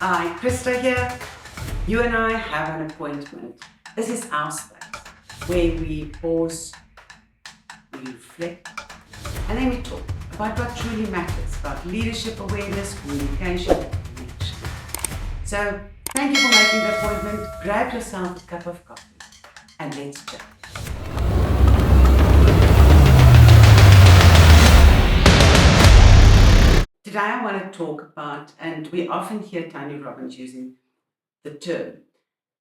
Hi, Christa here. You and I have an appointment. This is our space where we pause, we reflect, and then we talk about what truly matters, about leadership awareness, communication, and connection. So, thank you for making the appointment. Grab yourself a cup of coffee and let's chat. Today I want to talk about, and we often hear Tony Robbins using the term,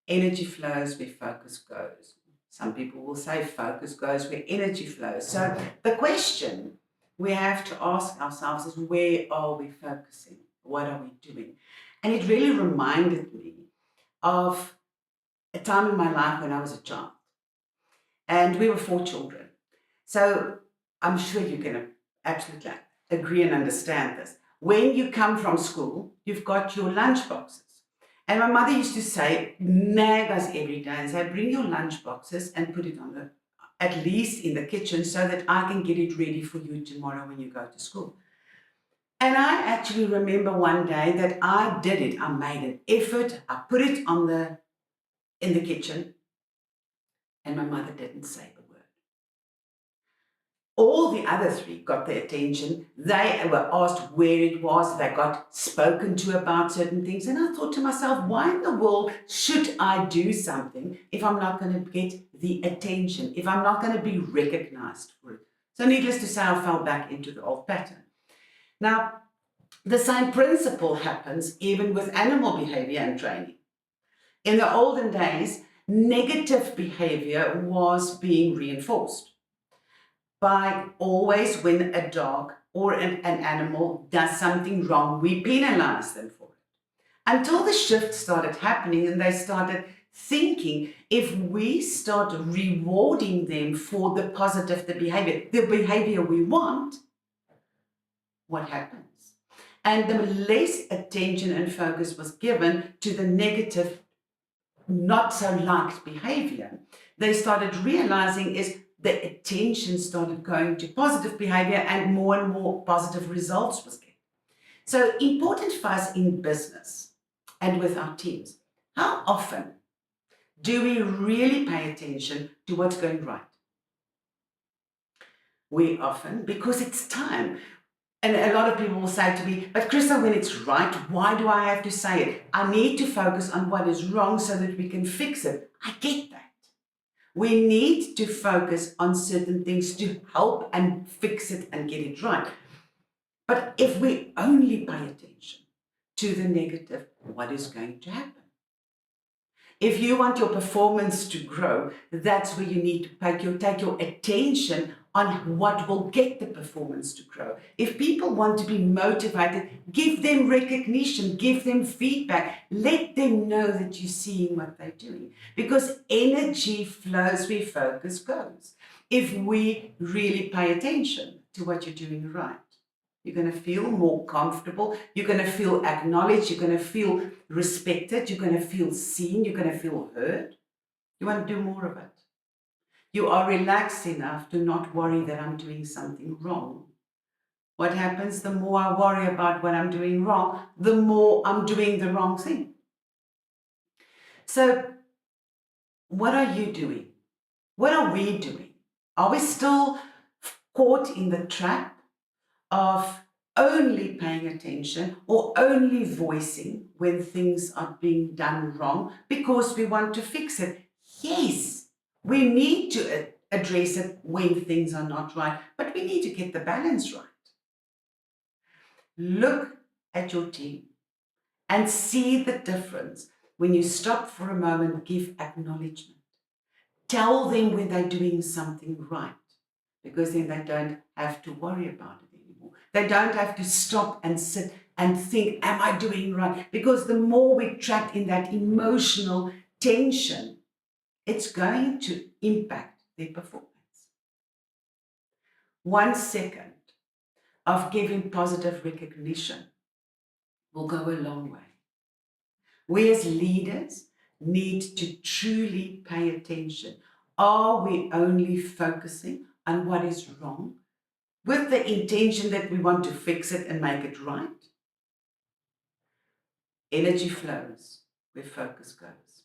energy flows where focus goes. Some people will say focus goes where energy flows. So the question we have to ask ourselves is, where are we focusing? What are we doing? And it really reminded me of a time in my life when I was a child. And we were 4 children. So I'm sure you can absolutely agree and understand this. When you come from school, you've got your lunch boxes. And my mother used to say, nag us every day and say, bring your lunch boxes and put it on at least in the kitchen so that I can get it ready for you tomorrow when you go to school. And I actually remember one day that I did it. I made an effort. I put it in the kitchen, and my mother didn't say the word. All the other 3 got their attention. They were asked where it was. They got spoken to about certain things. And I thought to myself, why in the world should I do something if I'm not going to get the attention, if I'm not going to be recognized for it? So needless to say, I fell back into the old pattern. Now, the same principle happens even with animal behavior and training. In the olden days, negative behavior was being reinforced by always when a dog or an animal does something wrong, we penalize them for it. Until the shift started happening and they started thinking, if we start rewarding them for the positive, the behavior we want, what happens? And the less attention and focus was given to the negative, not so liked behavior, they started realizing is the attention started going to positive behavior and more positive results was getting. So important for us in business and with our teams, how often do we really pay attention to what's going right? We often, because it's time. And a lot of people will say to me, but Christa, when it's right, why do I have to say it? I need to focus on what is wrong so that we can fix it. I get that. We need to focus on certain things to help and fix it and get it right. But if we only pay attention to the negative, what is going to happen? If you want your performance to grow, that's where you need to take your attention on what will get the performance to grow. If people want to be motivated, give them recognition, give them feedback, let them know that you're seeing what they're doing. Because energy flows where focus goes. If we really pay attention to what you're doing right, you're going to feel more comfortable. You're going to feel acknowledged. You're going to feel respected. You're going to feel seen. You're going to feel heard. You want to do more of it. You are relaxed enough to not worry that I'm doing something wrong. What happens? The more I worry about what I'm doing wrong, the more I'm doing the wrong thing. So, what are you doing? What are we doing? Are we still caught in the trap of only paying attention or only voicing when things are being done wrong because we want to fix it? Yes, we need to address it when things are not right, but we need to get the balance right. Look at your team and see the difference when you stop for a moment, give acknowledgement. Tell them when they're doing something right, because then they don't have to worry about it anymore. They don't have to stop and sit and think, am I doing right? Because the more we're trapped in that emotional tension, it's going to impact their performance. 1 second of giving positive recognition will go a long way. We as leaders need to truly pay attention. Are we only focusing on what is wrong with the intention that we want to fix it and make it right? Energy flows where focus goes.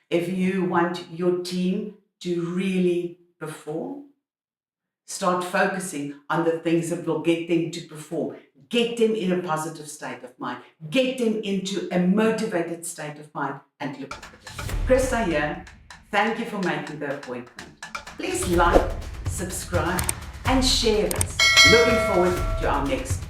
If you want your team to really perform, start focusing on the things that will get them to perform. Get them in a positive state of mind. Get them into a motivated state of mind and look at it. Christa here. Thank you for making the appointment. Please like, subscribe, and share this. Looking forward to our next